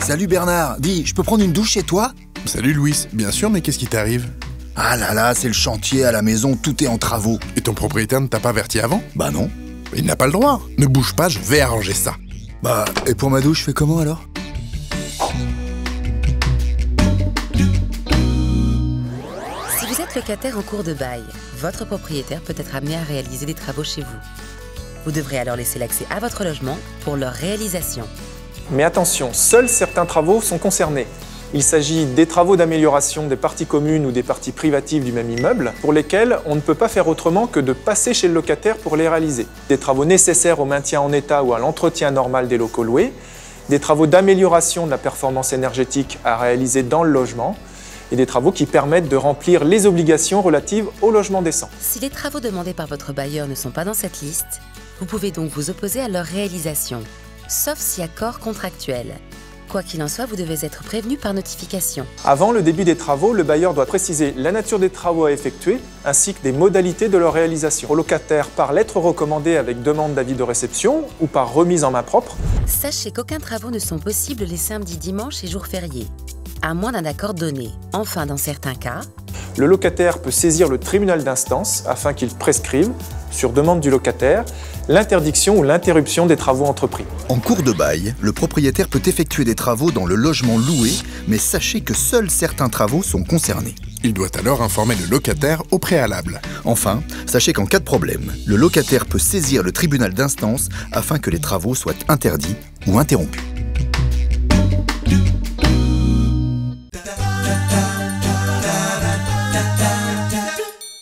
Salut Bernard, dis, je peux prendre une douche chez toi? Salut Louis, bien sûr, mais qu'est-ce qui t'arrive? Ah là là, c'est le chantier à la maison, tout est en travaux. Et ton propriétaire ne t'a pas averti avant? Bah non. Il n'a pas le droit. Ne bouge pas, je vais arranger ça. Bah, et pour ma douche, je fais comment alors? Si vous êtes locataire en cours de bail, votre propriétaire peut être amené à réaliser des travaux chez vous. Vous devrez alors laisser l'accès à votre logement pour leur réalisation. Mais attention, seuls certains travaux sont concernés. Il s'agit des travaux d'amélioration des parties communes ou des parties privatives du même immeuble, pour lesquels on ne peut pas faire autrement que de passer chez le locataire pour les réaliser. Des travaux nécessaires au maintien en état ou à l'entretien normal des locaux loués, des travaux d'amélioration de la performance énergétique à réaliser dans le logement, et des travaux qui permettent de remplir les obligations relatives au logement décent. Si les travaux demandés par votre bailleur ne sont pas dans cette liste, vous pouvez donc vous opposer à leur réalisation, sauf si accord contractuel. Quoi qu'il en soit, vous devez être prévenu par notification. Avant le début des travaux, le bailleur doit préciser la nature des travaux à effectuer ainsi que des modalités de leur réalisation. Au locataire par lettre recommandée avec demande d'avis de réception ou par remise en main propre. Sachez qu'aucun travaux ne sont possibles les samedis, dimanches et jours fériés, à moins d'un accord donné. Enfin, dans certains cas, le locataire peut saisir le tribunal d'instance afin qu'il prescrive, sur demande du locataire, l'interdiction ou l'interruption des travaux entrepris. En cours de bail, le propriétaire peut effectuer des travaux dans le logement loué, mais sachez que seuls certains travaux sont concernés. Il doit alors informer le locataire au préalable. Enfin, sachez qu'en cas de problème, le locataire peut saisir le tribunal d'instance afin que les travaux soient interdits ou interrompus.